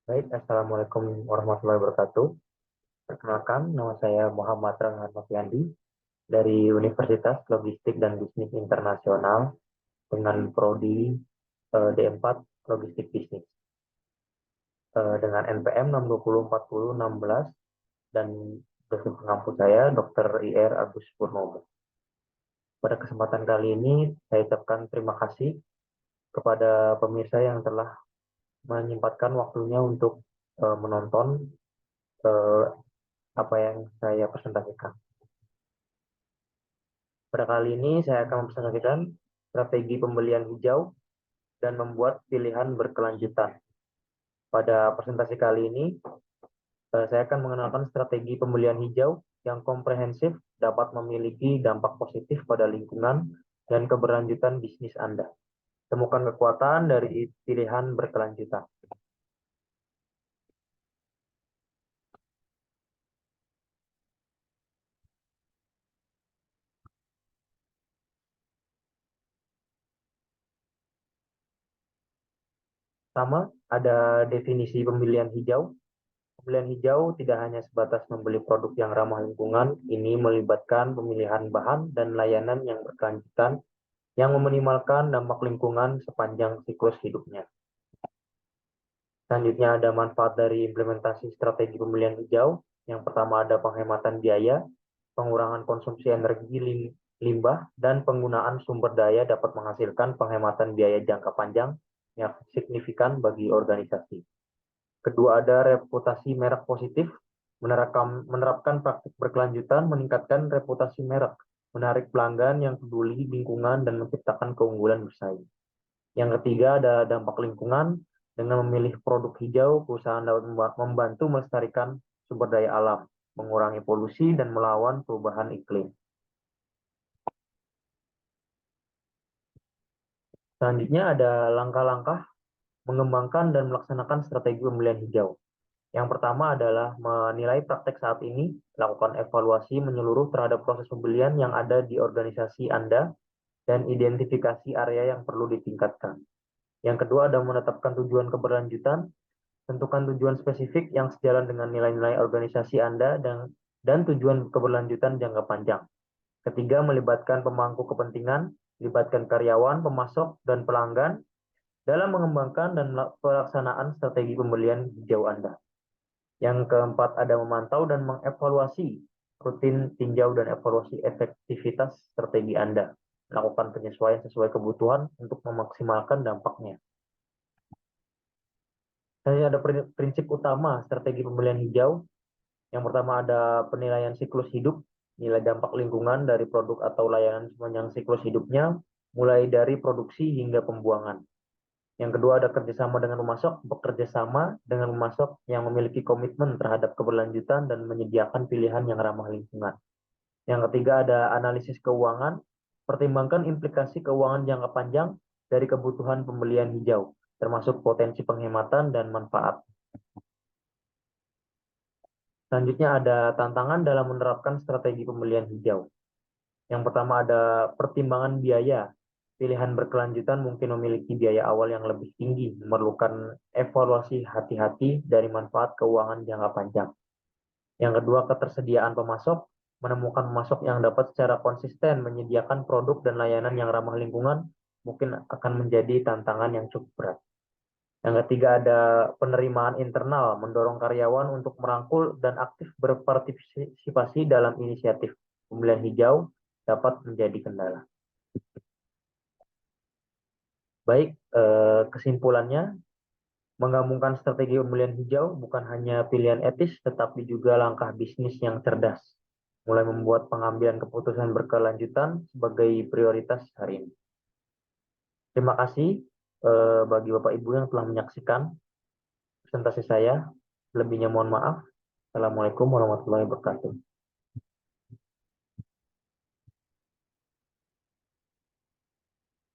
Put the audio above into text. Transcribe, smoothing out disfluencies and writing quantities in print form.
Baik, Assalamualaikum warahmatullahi wabarakatuh. Perkenalkan, nama saya Muhammad Ranghan Noviandi dari Universitas Logistik dan Bisnis Internasional dengan Prodi D4 Logistik Bisnis dengan NPM 6204016 dan dosen pengampu saya Dr. IR Agus Purnomo. Pada kesempatan kali ini saya ucapkan terima kasih kepada pemirsa yang telah menyempatkan waktunya untuk menonton eh, apa yang saya presentasikan. Pada kali ini saya akan mempresentasikan strategi pembelian hijau dan membuat pilihan berkelanjutan. Pada presentasi kali ini, saya akan mengenalkan strategi pembelian hijau yang komprehensif dapat memiliki dampak positif pada lingkungan dan keberlanjutan bisnis Anda. Temukan kekuatan dari pilihan berkelanjutan. Pertama, ada definisi pembelian hijau. Pembelian hijau tidak hanya sebatas membeli produk yang ramah lingkungan, ini melibatkan pemilihan bahan dan layanan yang berkelanjutan yang meminimalkan dampak lingkungan sepanjang siklus hidupnya. Selanjutnya ada manfaat dari implementasi strategi pembelian hijau. Yang pertama ada penghematan biaya, pengurangan konsumsi energi limbah, dan penggunaan sumber daya dapat menghasilkan penghematan biaya jangka panjang yang signifikan bagi organisasi. Kedua, ada reputasi merek positif, menerapkan praktik berkelanjutan, meningkatkan reputasi merek, menarik pelanggan yang peduli lingkungan, dan menciptakan keunggulan bersaing. Yang ketiga, ada dampak lingkungan. Dengan memilih produk hijau, perusahaan dapat membantu melestarikan sumber daya alam, mengurangi polusi, dan melawan perubahan iklim. Selanjutnya ada langkah-langkah mengembangkan dan melaksanakan strategi pembelian hijau. Yang pertama adalah menilai praktek saat ini, lakukan evaluasi menyeluruh terhadap proses pembelian yang ada di organisasi Anda, dan identifikasi area yang perlu ditingkatkan. Yang kedua ada menetapkan tujuan keberlanjutan, tentukan tujuan spesifik yang sejalan dengan nilai-nilai organisasi Anda dan tujuan keberlanjutan jangka panjang. Ketiga, melibatkan pemangku kepentingan, libatkan karyawan, pemasok, dan pelanggan dalam mengembangkan dan pelaksanaan strategi pembelian hijau Anda. Yang keempat, ada memantau dan mengevaluasi rutin tinjau dan evaluasi efektivitas strategi Anda. Lakukan penyesuaian sesuai kebutuhan untuk memaksimalkan dampaknya. Ada prinsip utama strategi pembelian hijau. Yang pertama ada penilaian siklus hidup, nilai dampak lingkungan dari produk atau layanan sepanjang siklus hidupnya, mulai dari produksi hingga pembuangan. Yang kedua ada kerjasama dengan pemasok, bekerja sama dengan pemasok yang memiliki komitmen terhadap keberlanjutan dan menyediakan pilihan yang ramah lingkungan. Yang ketiga ada analisis keuangan, pertimbangkan implikasi keuangan jangka panjang dari kebutuhan pembelian hijau, termasuk potensi penghematan dan manfaat. Selanjutnya ada tantangan dalam menerapkan strategi pembelian hijau. Yang pertama ada pertimbangan biaya. Pilihan berkelanjutan mungkin memiliki biaya awal yang lebih tinggi, memerlukan evaluasi hati-hati dari manfaat keuangan jangka panjang. Yang kedua, ketersediaan pemasok. Menemukan pemasok yang dapat secara konsisten menyediakan produk dan layanan yang ramah lingkungan mungkin akan menjadi tantangan yang cukup berat. Yang ketiga ada penerimaan internal, mendorong karyawan untuk merangkul dan aktif berpartisipasi dalam inisiatif pembelian hijau dapat menjadi kendala. Baik, kesimpulannya, menggabungkan strategi pembelian hijau bukan hanya pilihan etis, tetapi juga langkah bisnis yang cerdas, mulai membuat pengambilan keputusan berkelanjutan sebagai prioritas hari ini. Terima kasih bagi Bapak Ibu yang telah menyaksikan presentasi saya. Lebihnya mohon maaf. Assalamualaikum warahmatullahi wabarakatuh.